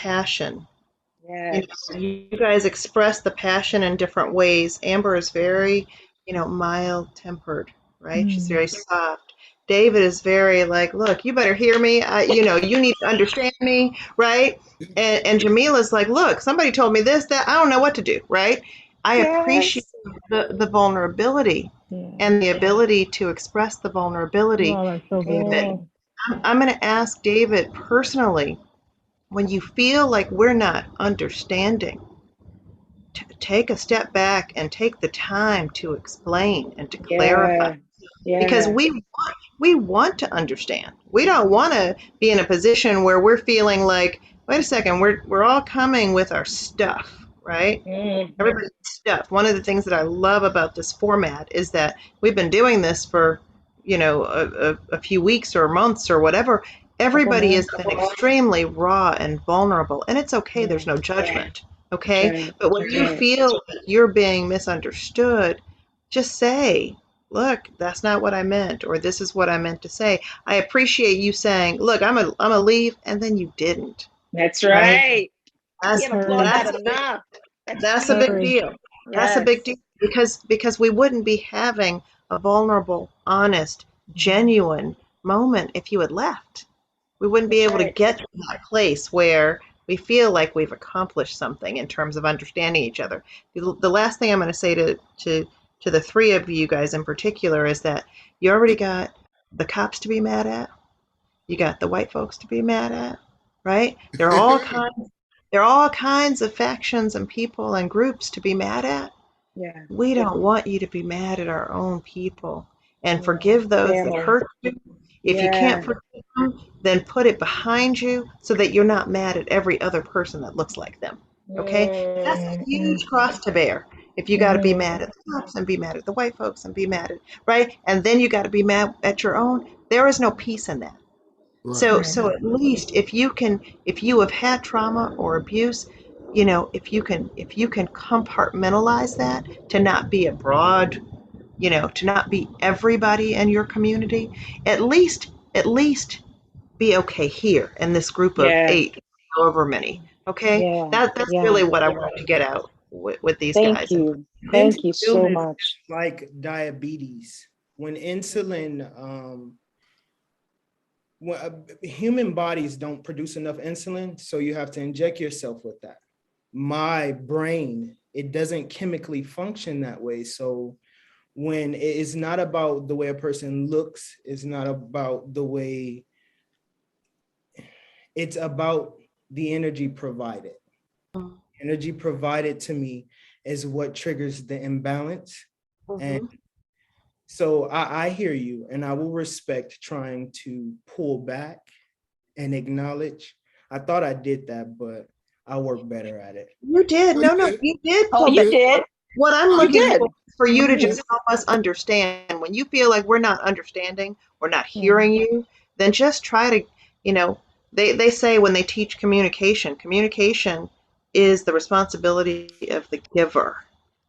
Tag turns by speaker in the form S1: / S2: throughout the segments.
S1: passion. You
S2: Yes.
S1: know, you guys express the passion in different ways. Amber is very, mild tempered, right? She's
S3: Mm.
S1: very soft. David is very like, look, you better hear me. You need to understand me, right? And Jamila's like, look, somebody told me this, that, I don't know what to do, right? I appreciate
S2: Yes.
S1: the vulnerability
S3: Yeah.
S1: and the ability to express the
S3: You
S1: vulnerability.
S3: all are so
S1: David,
S3: beautiful.
S1: I'm going to ask David personally, when you feel like we're not understanding, take a step back and take the time to explain and to clarify,
S2: Yeah.
S1: because
S2: Yeah.
S1: we want to understand. We don't want to be in a position where we're feeling like, wait a second, we're all coming with our stuff, right?
S2: Hmm.
S1: Everybody's stuff. One of the things that I love about this format is that we've been doing this for, a few weeks or months or whatever.
S2: Couple
S1: Everybody has
S2: months.
S1: been extremely raw and vulnerable, and it's okay. There's
S2: Yeah.
S1: no judgment,
S2: That's
S1: okay?
S2: right.
S1: But when
S2: That's
S1: you
S2: right.
S1: feel like you're being misunderstood, just say, look, that's not what I meant, or this is what I meant to say. I appreciate you saying, look, I'm a leave, and then you didn't,
S2: That's
S1: right?
S2: right. I
S1: That's
S2: can't applaud
S3: Courage.
S2: that
S1: that's
S2: enough. That's
S1: that's a big
S2: huge.
S3: Courage.
S1: deal. That's a big
S2: Yes.
S1: deal because we wouldn't be having a vulnerable, honest, genuine moment if you had left. We wouldn't be
S2: That's
S1: able to
S2: right.
S1: get to that place where we feel like we've accomplished something in terms of understanding each other. The last thing I'm going to say to the three of you guys in particular is that you already got the cops to be mad at. You got the white folks to be mad at, right? There are all kinds of factions and people and groups to be mad at.
S2: Yeah.
S1: We don't want you to be mad at our own people, and
S2: Yeah.
S1: forgive those that
S2: Family.
S1: hurt you. If you can't
S2: Yeah.
S1: forgive them, then put it behind you so that you're not mad at every other person that looks like them. Okay? That's a
S2: Mm-hmm.
S1: huge cross to bear. If you got to be
S2: Mm-hmm.
S1: mad at the cops and be mad at the white folks and be mad at, right? And then you got to be mad at your own, there is no peace in that.
S4: Right.
S1: So at least if you have had trauma or abuse, if you can compartmentalize that to not be a broad, to not be everybody in your community, at least be okay here in this group of
S2: Yeah.
S1: eight, however many. Okay,
S2: Yeah.
S1: that's
S2: Yeah.
S1: really what I want to get out with these
S2: Thank
S1: guys. And
S2: you.
S4: Mental
S2: Thank you so
S4: illness
S2: much.
S4: is like diabetes. When insulin, human bodies don't produce enough insulin, so you have to inject yourself with that. My brain, it doesn't chemically function that way. So when it is not about the way a person looks, it's not about the way, it's about the energy provided. Energy provided to me is what triggers the imbalance. And
S1: Mhm.
S4: so I hear you, and I will respect trying to pull back and acknowledge. I thought I did that, but I work better at it.
S1: You did.
S4: Oh, you
S1: No, no,
S4: did.
S1: you did
S2: Oh,
S1: pull
S2: you
S1: back.
S2: did.
S1: What I'm
S4: Oh,
S2: You
S4: you
S1: looking
S2: did.
S1: for is for you to
S2: Hmm.
S1: just help us understand. When you feel like we're not understanding, we're not
S3: Yeah.
S1: hearing you, then just try to, you know, they say when they teach communication, communication is the responsibility of the giver,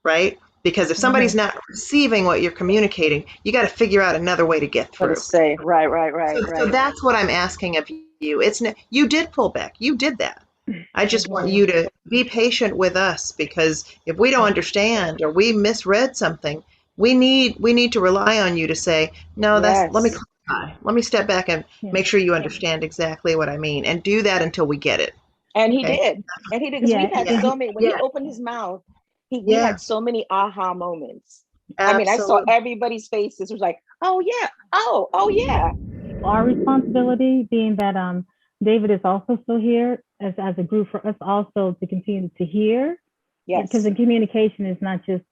S1: right? Because if
S2: Hmm.
S1: somebody's not receiving what you're communicating, you got to figure out another way to get
S2: What to
S1: through.
S2: say? Right. Right. Right.
S1: So
S2: Right.
S1: that's what I'm asking of you. You did pull back. You did that. I just want
S2: Hmm.
S1: you to be patient with us, because if we don't understand or we misread something, we need to rely on you to say, no, that's let me
S2: Yes.
S1: clarify. Let me step back and
S3: Yeah.
S1: make sure you understand exactly what I mean, and do that until we get it.
S2: And he
S1: Okay?
S2: did. And he did, because we've
S3: Yeah.
S2: had
S1: Yeah.
S3: And
S2: so many. When he
S1: Yeah.
S2: opened his mouth, we
S1: Yeah.
S2: had so many aha moments. I mean, I saw
S1: Absolutely.
S2: everybody's faces. It was like, oh yeah, oh yeah.
S3: our responsibility being that David is also still here as a group for us also to continue to hear, because
S2: Yes.
S3: the communication is not just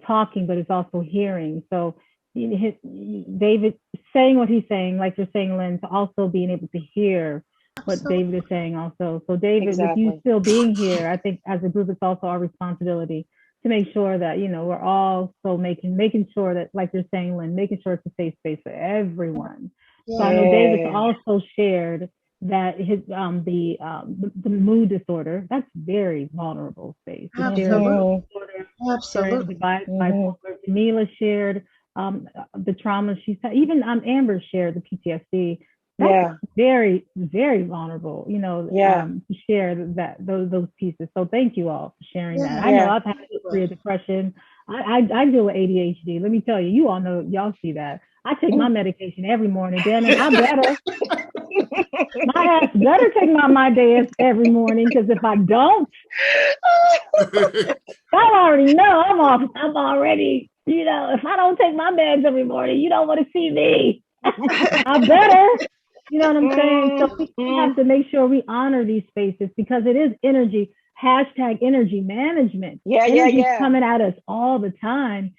S3: talking, but it's also hearing. So David saying what he's saying, like you're saying, Lynn, to also being able to hear what
S1: Absolutely.
S3: David is saying also. So David, with you
S2: Exactly.
S3: still being here, I think as a group, it's also our responsibility to make sure that we're all so making sure that, like you're saying, Lynn, making sure it's a safe space for everyone. So I
S1: Yeah.
S3: know David's
S2: Yeah.
S3: also shared that his the mood disorder, that's very vulnerable space. He shared
S1: Absolutely.
S2: Hmm.
S3: shared the
S1: Absolutely.
S3: bipolar.
S2: Hmm.
S3: Jamila shared the trauma she's had. Even Amber shared the PTSD.
S2: Yeah.
S3: Very, very vulnerable,
S2: Yeah.
S3: to share those pieces. So thank you all for sharing that.
S1: Yeah.
S3: I know
S2: Yeah.
S3: I've had a history of depression. I deal with ADHD. Let me tell you, you all know, y'all see that. I take my medication every morning, damn it. My ass better take my days every morning, because if I don't, I already know I'm already, if I don't take my meds every morning, you don't want to see me. I better, you know what I'm saying? So we have to make sure we honor these spaces, because it is energy, #energy management.
S2: Yeah,
S3: Energy's coming at us all the time.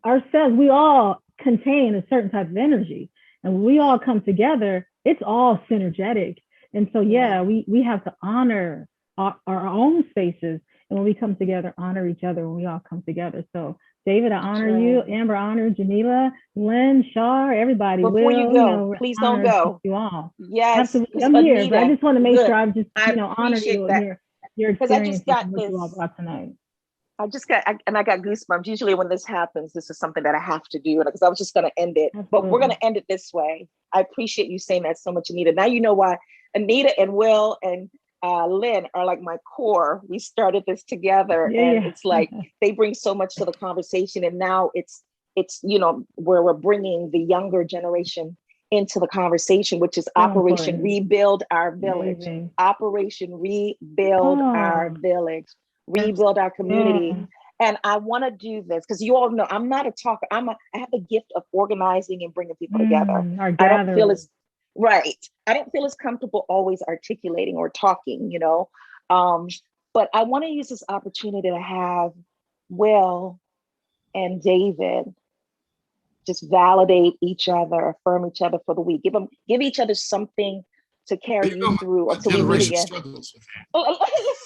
S3: Ourselves, we all contain a certain type of energy. And when we all come together, it's all synergetic. And so, we have to honor our own spaces. And when we come together, honor each other when we all come together. So, David, I honor you. Amber, I honor Jamila, Lynn, Char, everybody.
S2: Before you go, please don't go.
S3: You all.
S2: Yes.
S3: Absolutely. I'm here,
S2: Anita,
S3: but I just want to make sure I'm just,
S2: I
S3: honor you and your experience and what you all brought tonight.
S2: I got goosebumps. Usually when this happens, this is something that I have to do, because I was just going to end it. Absolutely. But we're going to end it this way. I appreciate you saying that so much, Anita. Now you know why Anita and Will and Lynn are like my core. We started this together, and it's like they bring so much to the conversation. And now it's where we're bringing the younger generation into the conversation, which is Operation Rebuild Our Village. Amazing. Operation Rebuild Our Village. Rebuild our community. And I want to do this because you all know I'm not a talker. I have the gift of organizing and bringing people together. I don't feel as I don't feel as comfortable always articulating or talking, but I want to use this opportunity to have Will and David just validate each other, affirm each other for the week. Give each other something to carry you through until we meet again.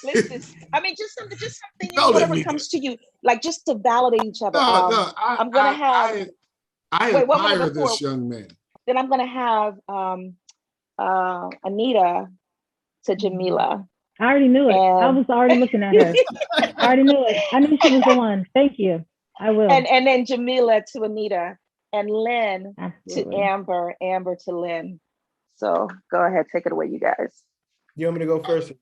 S2: Listen, I mean, just something, whatever comes to you, like just to validate each other. I'm gonna have.
S5: I admire this young man.
S2: Then I'm gonna have Anita to Jamila.
S3: I already knew it. I was already looking at her. I already knew it. I knew she was the one. Thank you. I will.
S2: And then Jamila to Anita, and Lynn to Amber, Amber to Lynn. So go ahead, take it away, you guys.
S4: You want me to go first?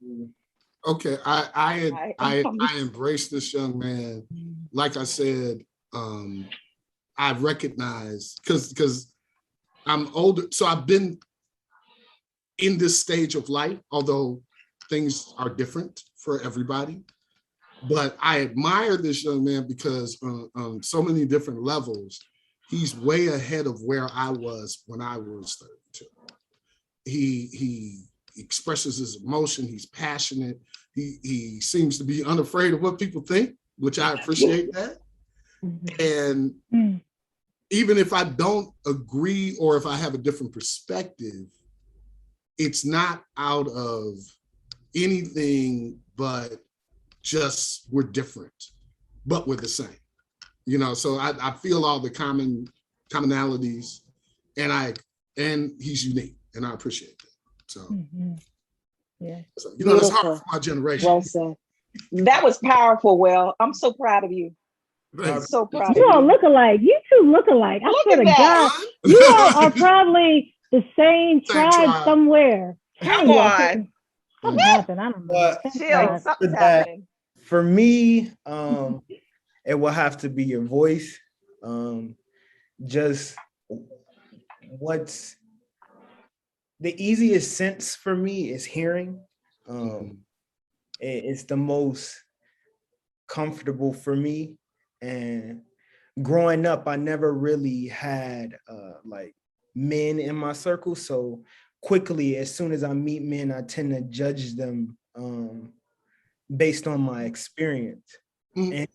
S5: Okay, I embrace this young man. Like I said, I recognize because I'm older, so I've been in this stage of life, although things are different for everybody. But I admire this young man because on so many different levels, he's way ahead of where I was when I was 32. He expresses his emotion. He's passionate. He seems to be unafraid of what people think, which I appreciate that. And even if I don't agree or if I have a different perspective, it's not out of anything but just we're different, but we're the same. So I feel all the commonalities, and he's unique, and I appreciate that. So, so that's hard for my generation.
S2: Well said. That was powerful, Will. I'm so proud of you. I'm so proud of you.
S3: You all look alike. You two look alike. I swear to God, you all are probably the same tribe somewhere.
S2: Come on.
S3: Something happened. I don't know.
S2: Chill. Something's happening.
S4: For me, it will have to be your voice. Just what's the easiest sense for me is hearing. It's the most comfortable for me. And growing up, I never really had like men in my circle. So quickly, as soon as I meet men, I tend to judge them based on my experience. And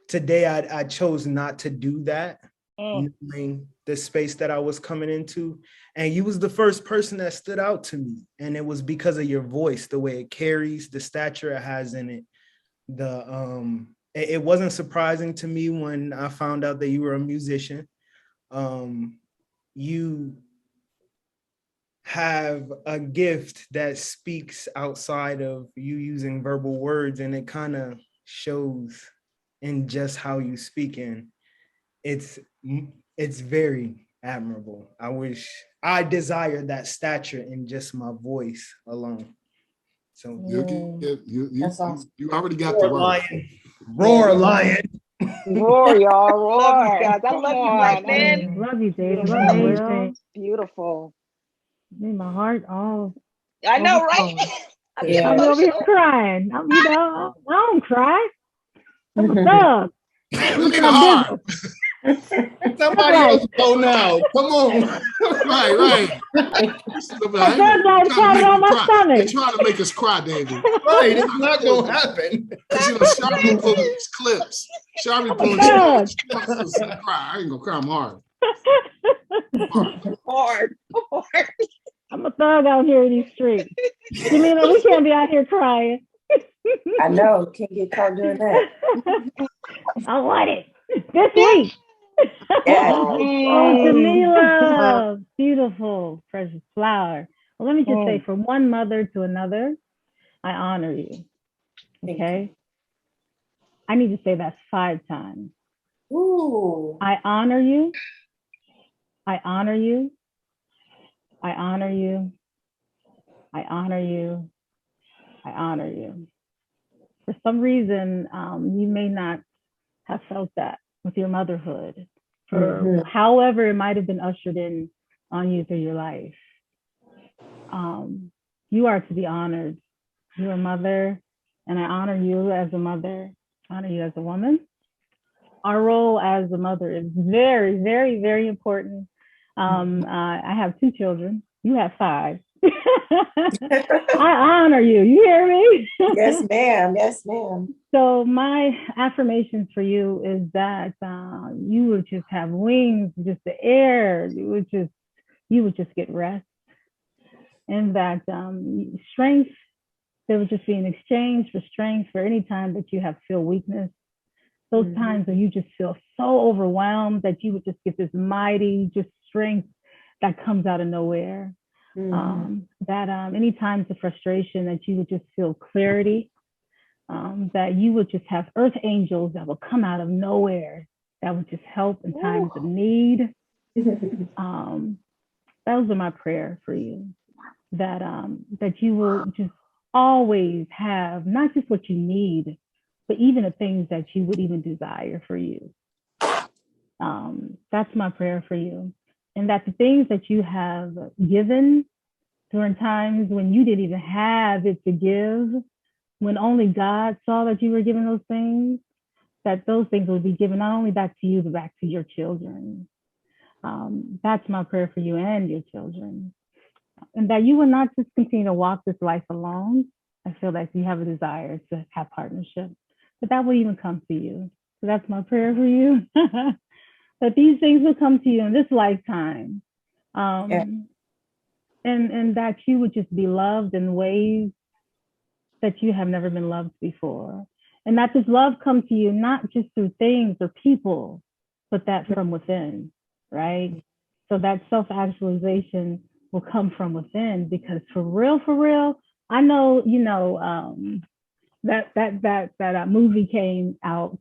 S4: today I chose not to do that, knowing the space that I was coming into. And you was the first person that stood out to me. And it was because of your voice, the way it carries, the stature it has in it. It wasn't surprising to me when I found out that you were a musician. You have a gift that speaks outside of you using verbal words, and it kind of shows in just how you speak, and it's very admirable. I wish I desire that stature in just my voice alone. So
S5: you already got the
S4: roar,
S5: word.
S4: lion, roar, lion.
S2: Roar, y'all, roar.
S1: Love you guys.
S2: I love you, black men.
S3: Love you, David.
S2: Beautiful.
S3: Love you, Will.
S2: Beautiful.
S3: Made my heart all.
S2: I know, right?
S3: I'm over here crying. I don't cry. I'm a thug.
S5: Somebody else go now. Come on. Right. They're trying to make us cry, David.
S4: Right, it's not gonna happen.
S5: Shari be pulling these clips. Shari be pulling clips. I ain't gonna cry. I'm hard.
S3: I'm a thug out here in these streets. You mean we can't be out here crying?
S6: I know. Can't get caught doing that.
S3: I want it this week. Oh, Jamila, beautiful, precious flower. Well, let me just say, from one mother to another, I honor you. Okay? I need to say that 5 times.
S6: Ooh.
S3: I honor you. I honor you. I honor you. I honor you. I honor you. For some reason, you may not have felt that with your motherhood, for however it might have been ushered in on you through your life. You are to be honored. You're a mother, and I honor you as a mother. I honor you as a woman. Our role as a mother is very, very, very important. I have 2 children. You have 5. I honor you. You hear me?
S6: Yes, ma'am. Yes, ma'am.
S3: So my affirmations for you is that you would just have wings, just the air. You would just get rest, and that strength. There would just be an exchange for strength for any time that you have feel weakness. Those times when you just feel so overwhelmed that you would just get this mighty just strength that comes out of nowhere. Any times of frustration that you would just feel clarity, that you would just have earth angels that will come out of nowhere that would just help in times of need. Those are my prayer for you, that you will just always have not just what you need, but even the things that you would even desire for you. That's my prayer for you. And that the things that you have given during times when you didn't even have it to give, when only God saw that you were giving those things, that those things will be given not only back to you, but back to your children. That's my prayer for you and your children. And that you will not just continue to walk this life alone. I feel like you have a desire to have partnership, but that will even come to you. So that's my prayer for you. That these things will come to you in this lifetime. And that you would just be loved in ways that you have never been loved before. And that this love comes to you not just through things or people, but that from within, right? So that self-actualization will come from within, because for real, I know, that movie came out,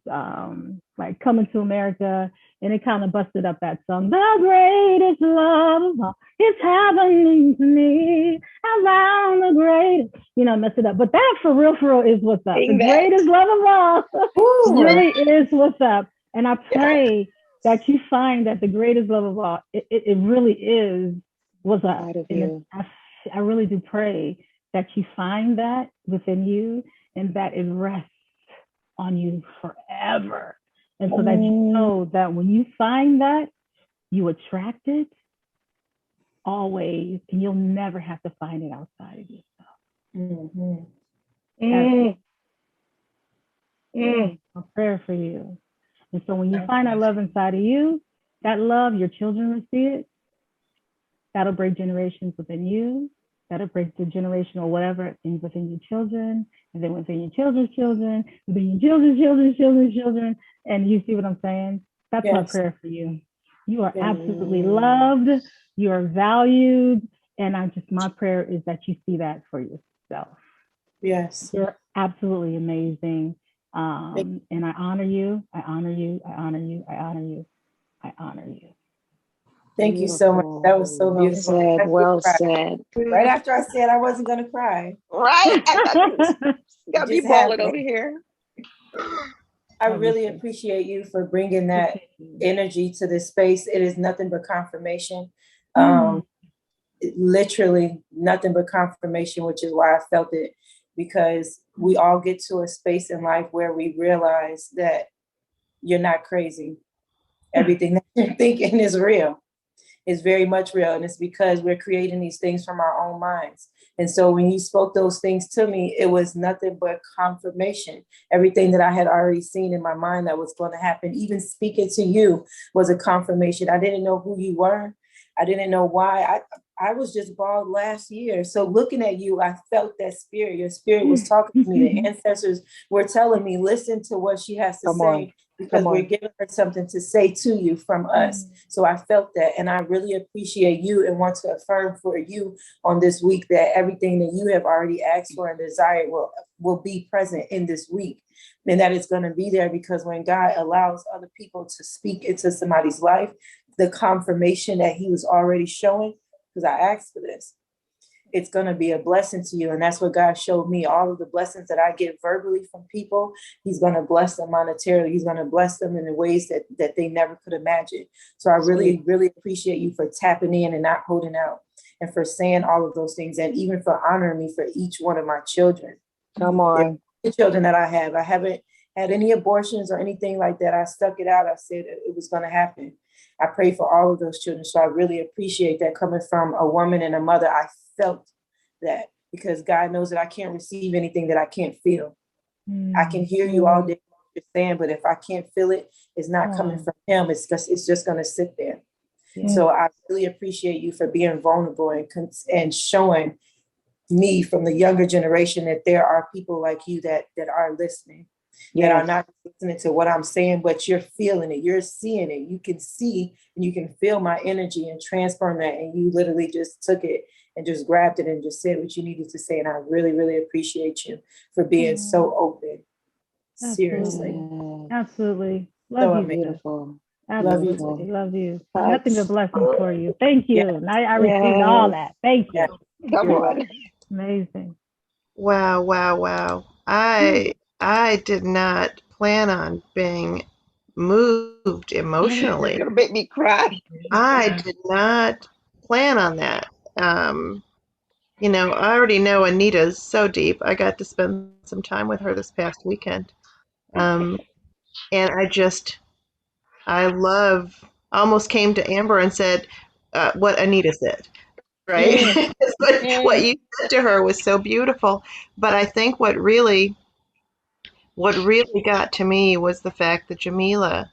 S3: like Coming to America, and it kind of busted up that song, the greatest love of all is happening to me, around the greatest, mess it up. But that for real is what's up. The greatest love of all really is what's up. And I pray that you find that the greatest love of all, it really is what's up. And I really do pray that you find that within you, and that it rests on you forever. And so that you know that when you find that, you attract it always, and you'll never have to find it outside of yourself. A prayer for you. And so when you find that love inside of you, that love, your children will see it. That'll break generations within you. That'll break the generational whatever things within your children, and then within your children's children, within your children's children. And you see what I'm saying? That's my prayer for you. You are absolutely loved. You are valued. And my prayer is that you see that for yourself.
S6: Yes.
S3: You're absolutely amazing. And I honor you. I honor you. I honor you. I honor you. I honor you.
S6: Thank you so much. That was so
S2: Well
S6: beautiful.
S2: said. Well said.
S6: Right after I said I wasn't going to cry.
S2: Right. Got me
S6: just
S2: balling
S6: happened.
S2: over here.
S6: I really appreciate you for bringing that energy to this space. It is nothing but confirmation. Literally nothing but confirmation, which is why I felt it, because we all get to a space in life where we realize that you're not crazy. Everything that you're thinking is real. It's very much real. And it's because we're creating these things from our own minds. And so when you spoke those things to me, it was nothing but confirmation. Everything that I had already seen in my mind that was going to happen, even speaking to you, was a confirmation. I didn't know who you were. I didn't know why. I was just bald last year. So looking at you, I felt that spirit. Your spirit was talking to me. The ancestors were telling me, listen to what she has to say, because we're giving her something to say to you from us. So I felt that. And I really appreciate you and want to affirm for you on this week that everything that you have already asked for and desired will be present in this week. And that it's going to be there, because when God allows other people to speak into somebody's life, the confirmation that he was already showing, because I asked for this, it's going to be a blessing to you. And that's what God showed me. All of the blessings that I get verbally from people, he's going to bless them monetarily. He's going to bless them in the ways that they never could imagine. So I really, really appreciate you for tapping in and not holding out, and for saying all of those things, and even for honoring me for each one of my children.
S2: Come on.
S6: The children that I haven't had any abortions or anything like that. I stuck it out. I said it was going to happen. I pray for all of those children. So I really appreciate that coming from a woman and a mother. I felt that, because God knows that I can't receive anything that I can't feel. I can hear you all day what you're saying, but if I can't feel it, it's not coming from him. It's just going to sit there. So I really appreciate you for being vulnerable and showing me from the younger generation that there are people like you that are listening. That are not listening to what I'm saying, but you're feeling it, you're seeing it. You can see and you can feel my energy and transform that. And you literally just took it and just grabbed it and just said what you needed to say. And I really, really appreciate you for being so open. Seriously.
S3: Absolutely. Love you.
S2: Beautiful.
S3: Absolutely. Love you. Nothing but blessings for you. Thank you. And I received all that. Thank you.
S2: Come on.
S3: Amazing.
S1: Wow. I did not plan on being moved emotionally.
S2: You're gonna make me cry.
S1: I did not plan on that. I already know Anita's so deep. I got to spend some time with her this past weekend. And I almost came to Amber and said what Anita said, right? What you said to her was so beautiful. But I think what really got to me was the fact that Jamila,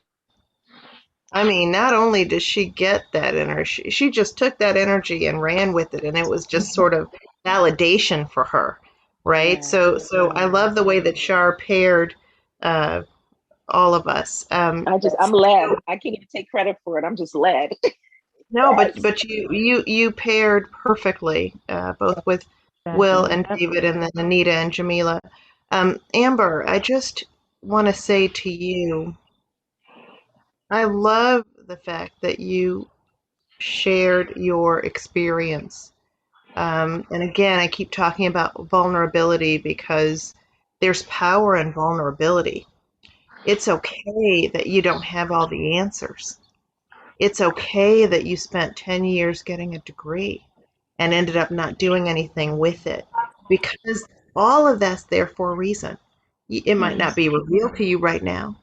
S1: I mean, not only does she get that energy, she just took that energy and ran with it, and it was just sort of validation for her, right? So I love the way that CHAR paired all of us.
S2: I'm led. I can't even take credit for it. I'm just led.
S1: No, but you paired perfectly, both with Will and David, and then Anita and Jamila. Amber, I just want to say to you, I love the fact that you shared your experience. And again, I keep talking about vulnerability because there's power in vulnerability. It's okay that you don't have all the answers. It's okay that you spent 10 years getting a degree and ended up not doing anything with it, because all of that's there for a reason. It might not be revealed to you right now.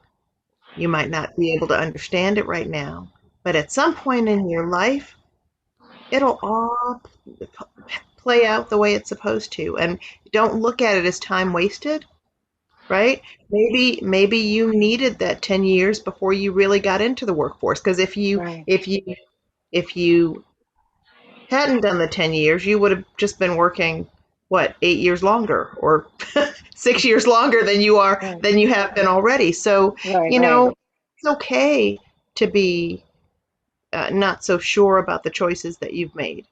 S1: You might not be able to understand it right now, but at some point in your life, it'll all play out the way it's supposed to. And don't look at it as time wasted, right? Maybe you needed that 10 years before you really got into the workforce. Because if you hadn't done the 10 years, you would have just been working, 8 years longer, or 6 years longer than you have been already. So, it's okay to be not so sure about the choices that you've made.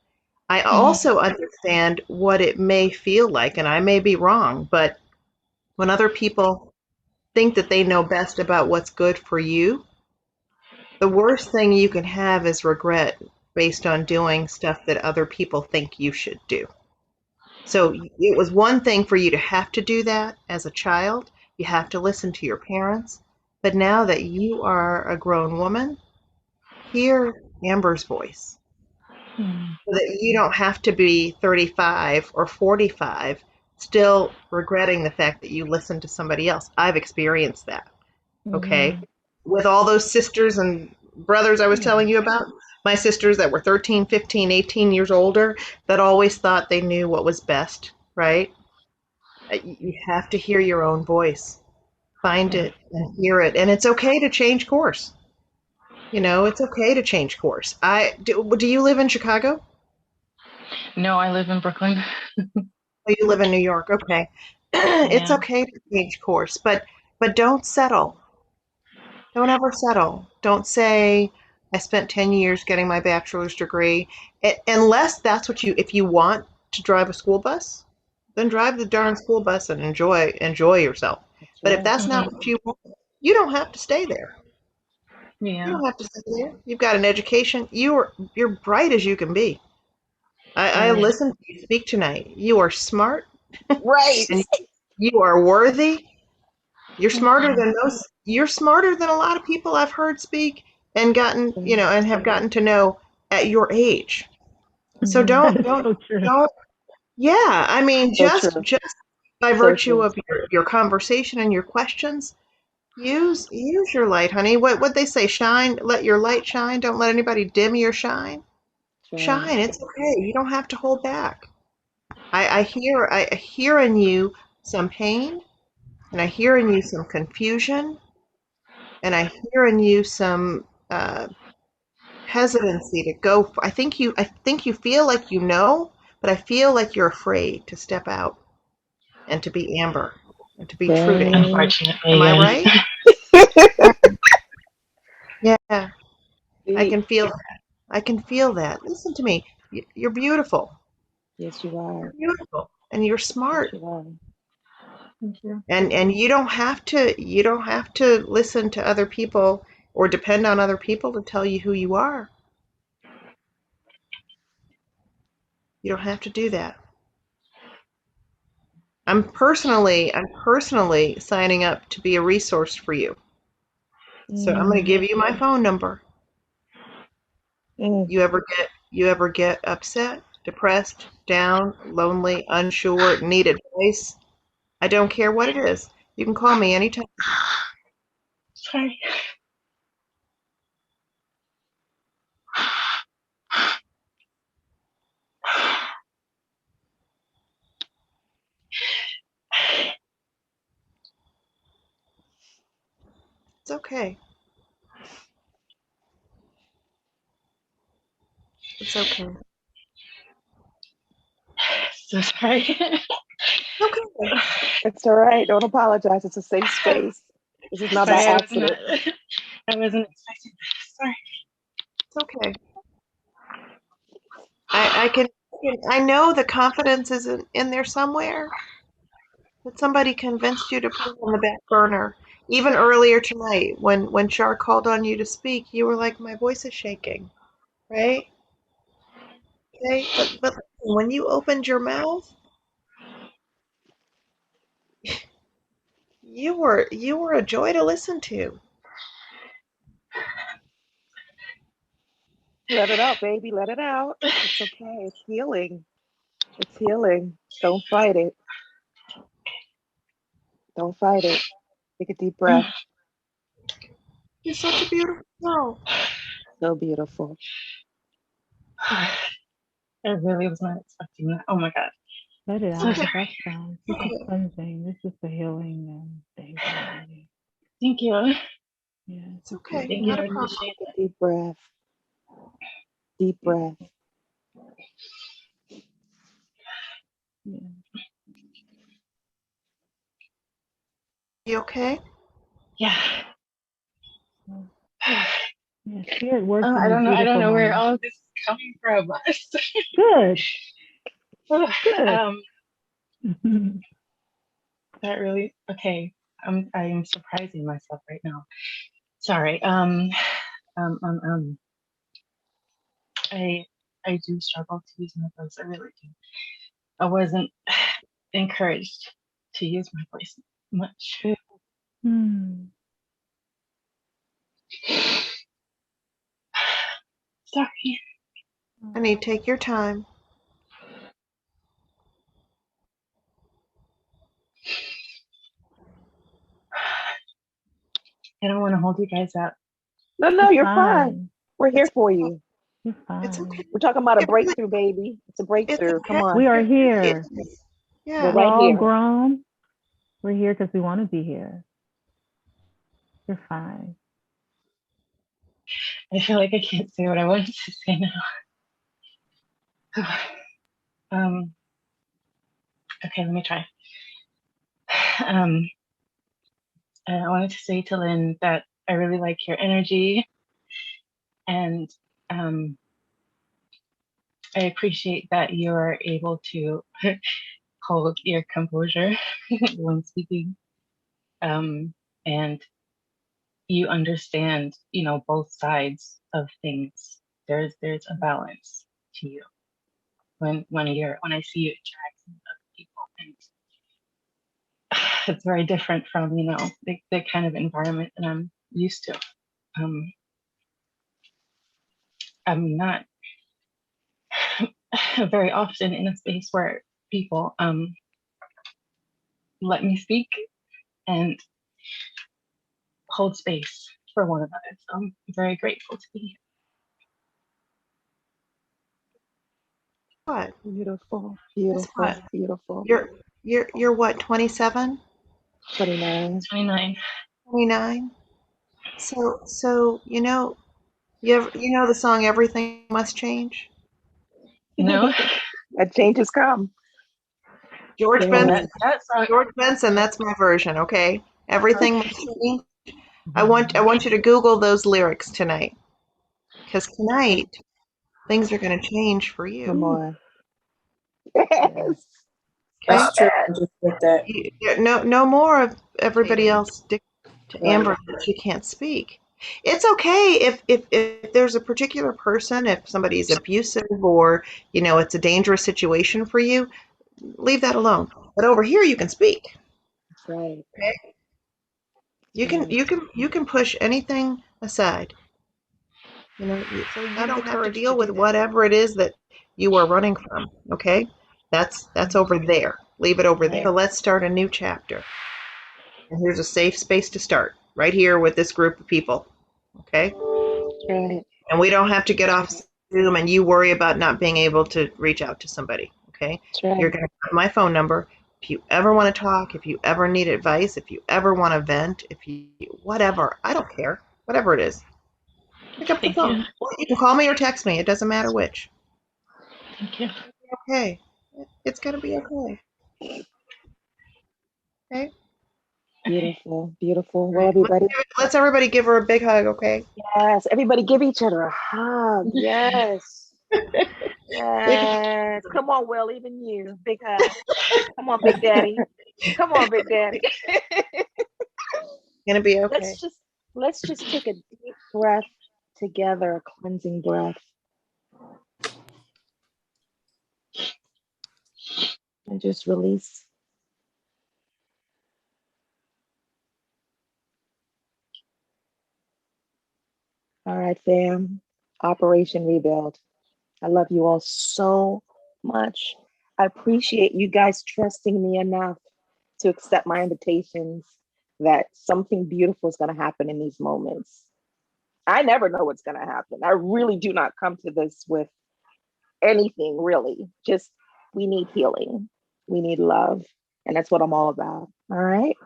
S1: I also understand what it may feel like, and I may be wrong, but when other people think that they know best about what's good for you, the worst thing you can have is regret based on doing stuff that other people think you should do. So it was one thing for you to have to do that as a child. You have to listen to your parents. But now that you are a grown woman, hear Amber's voice. So that you don't have to be 35 or 45 still regretting the fact that you listened to somebody else. I've experienced that. Okay. With all those sisters and brothers I was telling you about, my sisters that were 13, 15, 18 years older that always thought they knew what was best, right? You have to hear your own voice. Find it and hear it. And it's okay to change course. You know, it's okay to change course. Do you live in Chicago?
S7: No, I live in Brooklyn.
S1: Oh, you live in New York. Okay. It's
S7: Yeah.
S1: okay to change course, but don't settle. Don't ever settle. Don't say, I spent 10 years getting my bachelor's degree. Unless that's what if you want to drive a school bus, then drive the darn school bus and enjoy yourself. But if that's not what you want, you don't have to stay there.
S7: Yeah.
S1: You don't have to stay there. You've got an education. You're bright as you can be. I listened to you speak tonight. You are smart.
S2: Right.
S1: And you are worthy. You're smarter than most. You're smarter than a lot of people I've heard speak and gotten, and have gotten to know at your age. So don't. Yeah, I mean, just by virtue of your conversation and your questions, use your light, honey. What they say, shine, let your light shine. Don't let anybody dim your shine. Shine. It's okay. You don't have to hold back. I hear in you some pain, and I hear in you some confusion, and I hear in you some hesitancy to go. I think you feel like you know, but I feel like you're afraid to step out and to be Amber and to be true to Amber.
S7: Unfortunately,
S1: Am I
S7: yes.
S1: right? Yeah, I can feel that. I can feel that. Listen to me. You're beautiful.
S2: Yes, you are.
S1: You're beautiful, and you're smart.
S2: Yes, you are.
S7: Thank you.
S1: And you don't have to listen to other people or depend on other people to tell you who you are. You don't have to do that. I'm personally signing up to be a resource for you. So I'm going to give you my phone number. You ever get upset, depressed, down, lonely, unsure, need advice? I don't care what it is. You can call me anytime.
S7: Sorry.
S1: It's okay. It's okay.
S7: So sorry.
S1: Okay.
S2: It's all right. Don't apologize. It's a safe space. This is not by
S7: Sorry,
S2: accident.
S7: I wasn't expecting this. Sorry.
S1: It's okay. I know the confidence is in there somewhere, but somebody convinced you to put it on the back burner. Even earlier tonight, when CHAR called on you to speak, you were like, my voice is shaking, right? Okay, but when you opened your mouth, you were a joy to listen to.
S2: Let it out, baby. Let it out. It's okay. It's healing. It's healing. Don't fight it. Don't fight it. Take a deep breath.
S1: You're such a beautiful girl.
S2: So beautiful.
S7: I really was not expecting that. Oh my God.
S3: Let it
S7: So
S3: out.
S7: sorry.
S3: That's fine. This is cleansing. This is the healing thing.
S7: Thank you.
S3: Yeah.
S1: It's okay.
S7: Thank you.
S1: Not
S7: I
S1: a problem.
S7: appreciate
S2: Take a deep breath. Deep breath.
S3: Yeah.
S1: You okay?
S7: Yeah.
S3: Yeah. Spirit works in
S7: I
S3: these
S7: don't know. I don't
S3: beautiful
S7: know where
S3: moments.
S7: all of this is coming from.
S3: Good.
S7: That really okay. I am surprising myself right now. Sorry. I do struggle to use my voice. I really do. I wasn't encouraged to use my voice much. Sorry.
S1: Honey, take your time.
S7: I don't want to hold you guys up.
S2: No, you're fine. We're here for you.
S3: You're fine.
S1: It's okay.
S2: We're talking about a breakthrough, baby. It's a breakthrough.
S1: Okay.
S2: Come on.
S3: We are here.
S1: Yeah.
S2: We're
S3: We're
S2: right
S3: all
S2: here.
S3: grown. We're here because we want to be here. You're fine.
S7: I feel like I can't say what I wanted to say now. Okay, let me try. I wanted to say to Lynn that I really like your energy, and I appreciate that you are able to hold your composure when speaking, and you understand, both sides of things. There's a balance to you when I see you interacting with other people, and it's very different from the kind of environment that I'm used to. I'm not very often in a space where people let me speak and hold space for one another. So I'm very grateful to be here.
S1: What?
S2: Beautiful, beautiful,
S1: What?
S2: beautiful.
S1: You're what, 27?
S2: 29.
S7: 29.
S1: 29? So you know the song Everything Must Change?
S7: No.
S2: That change has come.
S1: George Benson.
S7: That song.
S1: George Benson, that's my version, okay? Everything must change. I want you to Google those lyrics tonight. Because tonight things are going to change for you.
S2: Come on. Yes.
S6: That's true. Just with that.
S1: No more of everybody else to Amber that she can't speak. It's okay if there's a particular person, if somebody's abusive or it's a dangerous situation for you, leave that alone. But over here you can speak.
S2: That's right.
S1: Okay? You can push anything aside. So you don't have to deal with whatever it is that you are running from. Okay, that's over there. Leave it over there. So let's start a new chapter. And here's a safe space to start, right here with this group of people. Okay.
S2: Right.
S1: And we don't have to get off Zoom and you worry about not being able to reach out to somebody. Okay.
S2: Right.
S1: You're going to have my phone number. If you ever want to talk, if you ever need advice, if you ever want to vent, whatever, I don't care, whatever it is. Pick up the phone. You can call me or text me. It doesn't matter which.
S7: Thank you.
S1: Okay. It's going to be okay. Okay.
S2: Beautiful, beautiful. Well, everybody.
S1: Let's everybody give her a big hug, okay?
S2: Yes. Everybody give each other a hug. Yes. Yes. Come on, Will, even you. Big hug. Come on, Big Daddy. Come on, Big Daddy.
S1: Gonna be okay.
S2: Let's just take a deep breath together, a cleansing breath. And just release. All right, fam. Operation Rebuild. I love you all so much. I appreciate you guys trusting me enough to accept my invitations that something beautiful is going to happen in these moments. I never know what's going to happen. I really do not come to this with anything, really. Just we need healing. We need love. And that's what I'm all about. All right.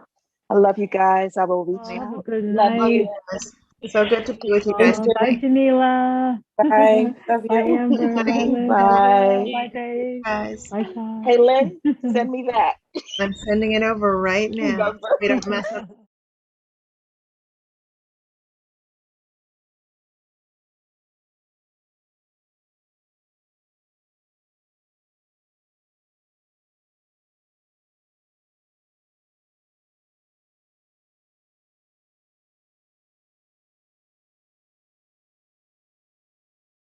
S2: I love you guys. I will reach out.
S3: Good
S2: love
S3: night.
S2: you.
S1: So good to be with you guys.
S3: Bye, Jamila.
S6: Bye. Love you.
S3: Bye, Amber. Bye, Lynn.
S2: Bye.
S3: Bye, Dave.
S1: Guys.
S3: Bye, Sean.
S2: Hey, Lynn, send me that.
S1: I'm sending it over right now. We don't mess up